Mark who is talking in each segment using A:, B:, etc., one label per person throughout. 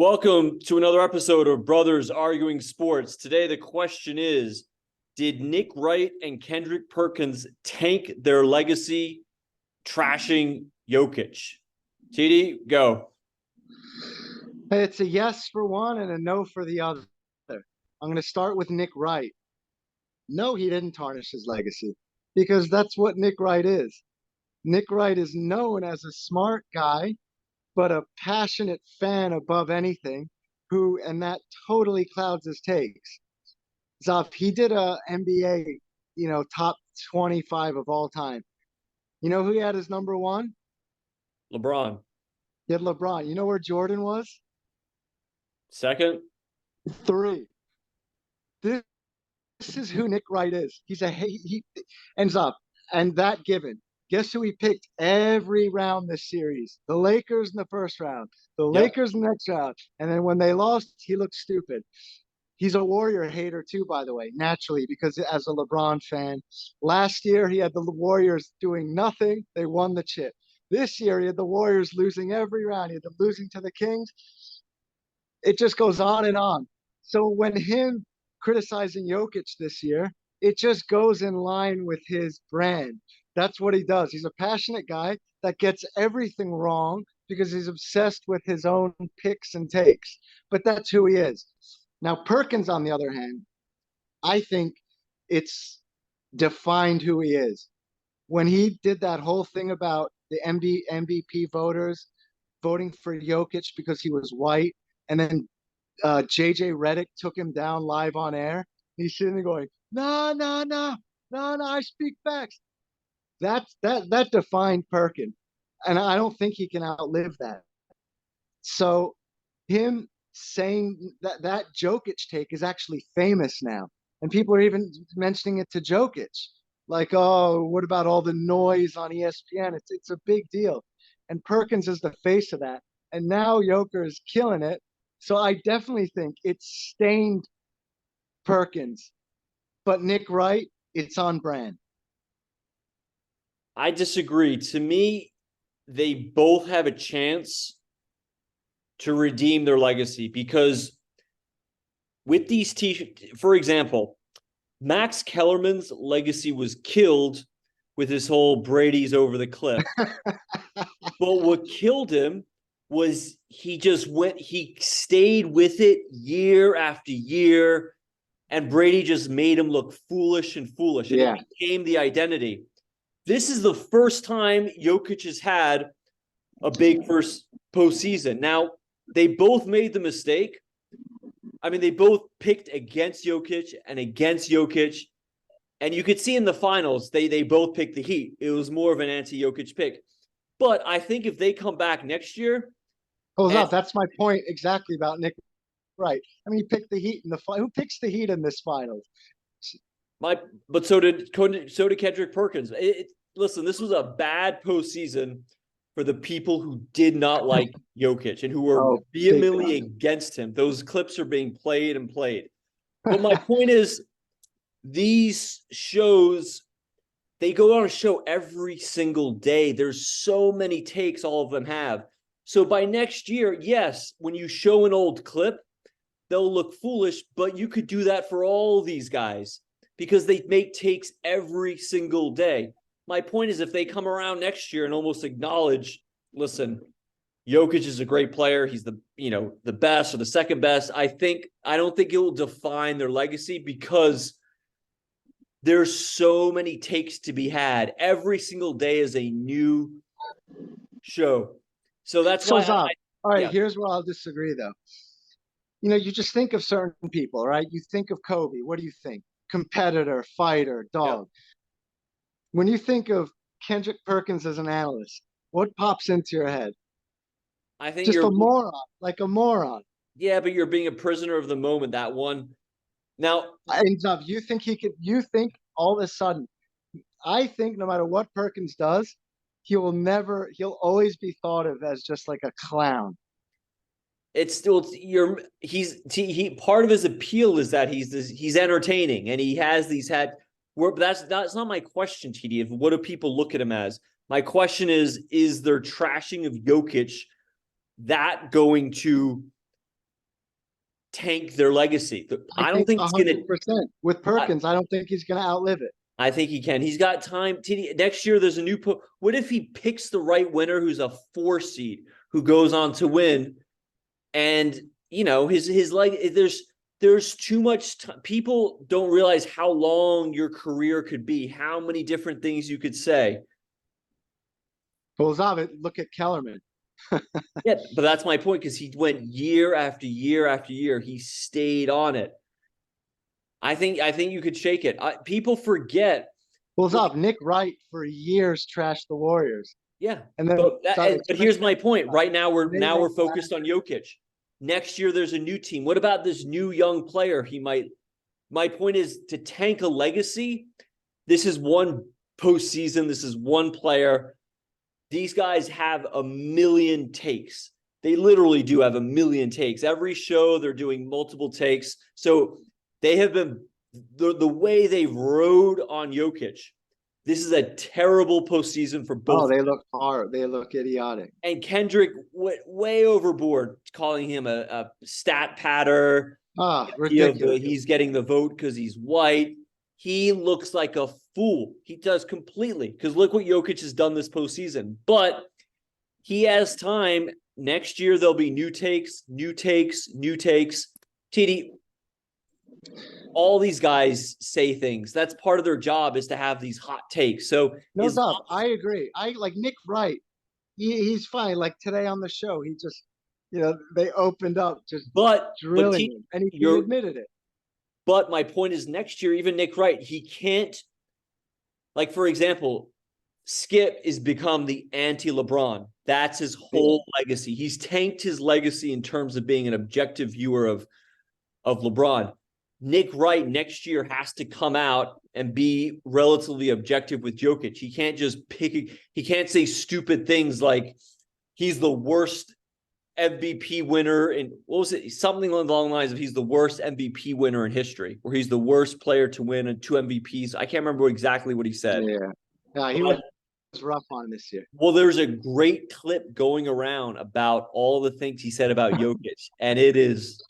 A: Welcome to another episode of Brothers Arguing Sports. Today, the question is, did Nick Wright and Kendrick Perkins tank their legacy trashing Jokic? TD, go.
B: It's a yes for one and a no for the other. I'm going to start with Nick Wright. No, he didn't tarnish his legacy because that's what Nick Wright is. Nick Wright is known as a smart guy, but a passionate fan above anything and that totally clouds his takes. Zoff, he did a NBA, top 25 of all time. You know who he had as number one?
A: LeBron.
B: He had LeBron. You know where Jordan was?
A: Second.
B: 3. This is who Nick Wright is. He ends up, and that given. Guess who he picked every round this series? The Lakers in the first round, the Lakers in the next round. And then when they lost, he looked stupid. He's a Warrior hater too, by the way, naturally, because as a LeBron fan, last year he had the Warriors doing nothing. They won the chip. This year he had the Warriors losing every round. He had them losing to the Kings. It just goes on and on. So when him criticizing Jokic this year, it just goes in line with his brand. That's what he does. He's a passionate guy that gets everything wrong because he's obsessed with his own picks and takes. But that's who he is. Now, Perkins, on the other hand, I think it's defined who he is. When he did that whole thing about the MVP voters voting for Jokic because he was white, and then JJ Redick took him down live on air, he's sitting there going, no, I speak facts. That defined Perkins, and I don't think he can outlive that. So him saying that Jokic take is actually famous now, and people are even mentioning it to Jokic, like, oh, what about all the noise on ESPN? It's a big deal, and Perkins is the face of that, and now Joker is killing it. So I definitely think it's stained Perkins, but Nick Wright, it's on brand.
A: I disagree. To me, they both have a chance to redeem their legacy because with these for example, Max Kellerman's legacy was killed with his whole Brady's over the cliff. But what killed him was he stayed with it year after year, and Brady just made him look foolish. And it became the identity. This is the first time Jokic has had a big first postseason. Now, they both made the mistake. I mean, they both picked against Jokic and against Jokic. And you could see in the finals, they both picked the Heat. It was more of an anti-Jokic pick. But I think if they come back next year...
B: That's my point exactly about Nick Wright. I mean, he picked the Heat in the final. Who picks the Heat in this finals?
A: But so did Kendrick Perkins. Listen, this was a bad postseason for the people who did not like Jokic and who were vehemently against him. Those clips are being played and played. But my point is, these shows, they go on a show every single day. There's so many takes all of them have. So by next year, yes, when you show an old clip, they'll look foolish, but you could do that for all these guys because they make takes every single day. My point is, if they come around next year and almost acknowledge, listen, Jokic is a great player. He's the best or the second best. I don't think it will define their legacy because there's so many takes to be had. Every single day is a new show. So that's why.
B: All right, here's where I'll disagree, though. You just think of certain people, right? You think of Kobe. What do you think? Competitor, fighter, dog. Yeah. When you think of Kendrick Perkins as an analyst, what pops into your head?
A: I think
B: just a moron, like a moron.
A: Yeah, but you're being a prisoner of the moment. That one. Now,
B: you think he could? You think all of a sudden? I think no matter what Perkins does, he'll always be thought of as just like a clown.
A: It's still part of his appeal is that he's entertaining and he has these that's not my question, TD, of what do people look at him as. My question is their trashing of Jokic that going to tank their legacy.
B: I
A: I don't
B: think
A: think he's gonna.
B: 100%. With Perkins, I don't think he's going to outlive it.
A: I think he can. He's got time. Next year, there's a new. What if he picks the right winner, who's a 4 seed, who goes on to win? And his like, there's too much time. People don't realize how long your career could be, how many different things you could say.
B: Pulls of it. Look at Kellerman.
A: Yeah, but that's my point, because he went year after year after year. He stayed on it. I think you could shake it. People forget.
B: Pulls off. Nick Wright for years trashed the Warriors.
A: Yeah,
B: and then
A: but here's my point. Right now we're focused on Jokic. Next year there's a new team. What about this new young player? My point is, to tank a legacy. This is one postseason. This is one player. These guys have a million takes. They literally do have a million takes. Every show they're doing multiple takes. So they have been the way they rode on Jokic. This is a terrible postseason for both.
B: Oh, they look hard. They look idiotic.
A: And Kendrick went way overboard, calling him a stat patter.
B: Ridiculous.
A: He's getting the vote because he's white. He looks like a fool. He does completely, because look what Jokic has done this postseason. But he has time. Next year, there'll be new takes. TD, all these guys say things. That's part of their job, is to have these hot takes. So
B: no doubt, I agree. I like Nick Wright. He's fine. Like today on the show, he just, they opened up just drilling him, and he admitted it.
A: But my point is, next year, even Nick Wright, he can't. Like, for example, Skip is become the anti-LeBron. That's his whole legacy. He's tanked his legacy in terms of being an objective viewer of LeBron. Nick Wright next year has to come out and be relatively objective with Jokic. He can't just he can't say stupid things like he's the worst MVP winner in, what was it? Something along the lines of he's the worst MVP winner in history, or he's the worst player to win and 2 MVPs. I can't remember exactly what he said.
B: Yeah, he was rough on this year.
A: Well, there's a great clip going around about all the things he said about Jokic, and it is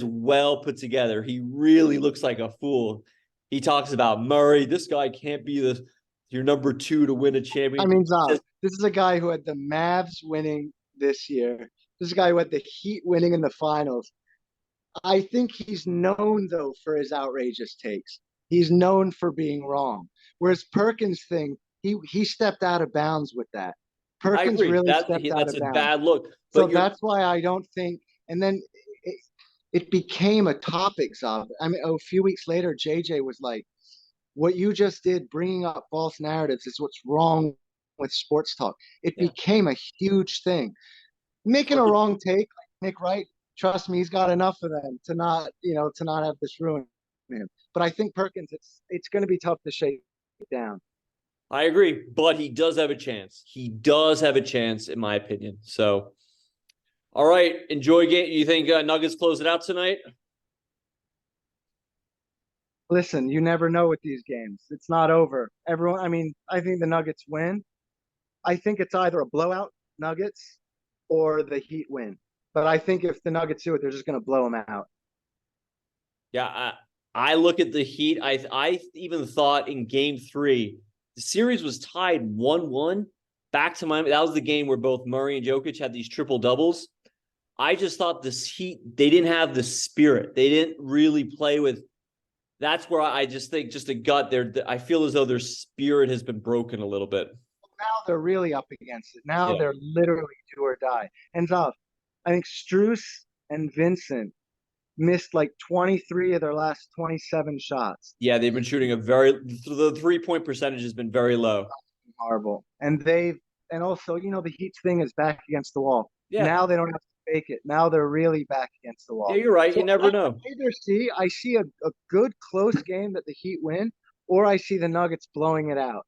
A: well put together. He really looks like a fool. He talks about Murray. This guy can't be your number 2 to win a championship.
B: I mean, this is a guy who had the Mavs winning this year. This is a guy who had the Heat winning in the finals. I think he's known, though, for his outrageous takes. He's known for being wrong. Whereas Perkins' thing, he stepped out of bounds with that. Perkins really stepped out of bounds. That's a
A: bad look.
B: So that's why I don't think. And then it became a topic, Zob. I mean, a few weeks later, JJ was like, what you just did, bringing up false narratives, is what's wrong with sports talk. It became a huge thing. Making a wrong take, like Nick Wright, trust me, he's got enough of them to not have this ruin him. But I think Perkins, it's going to be tough to shake down.
A: I agree, but he does have a chance. He does have a chance, in my opinion. So, all right, enjoy game. You think Nuggets close it out tonight?
B: Listen, you never know with these games. It's not over. I think the Nuggets win. I think it's either a blowout, Nuggets, or the Heat win. But I think if the Nuggets do it, they're just going to blow them out.
A: Yeah, I look at the Heat. I even thought in Game 3, the series was tied 1-1 back to Miami. That was the game where both Murray and Jokic had these triple doubles. I just thought this Heat, they didn't have the spirit. They didn't really play with. That's where I just think, just a gut there. I feel as though their spirit has been broken a little bit.
B: Now they're really up against it. Now they're literally do or die. And I think Strus and Vincent missed like 23 of their last 27 shots.
A: Yeah, they've been shooting the 3-point percentage has been very low.
B: Horrible. And also, the Heat's thing is back against the wall.
A: Yeah.
B: Now they don't have to fake it. Now they're really back against the wall.
A: Yeah, you're right. So you never know.
B: I see a good close game that the Heat win, or I see the Nuggets blowing it out.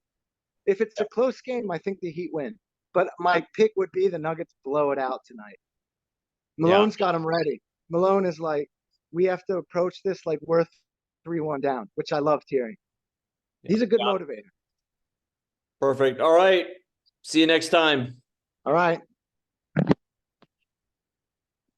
B: If it's a close game, I think the Heat win. But my pick would be the Nuggets blow it out tonight. Malone's got them ready. Malone is like, we have to approach this like we're 3-1 down, which I loved hearing. He's a good motivator.
A: Perfect. All right. See you next time.
B: All right.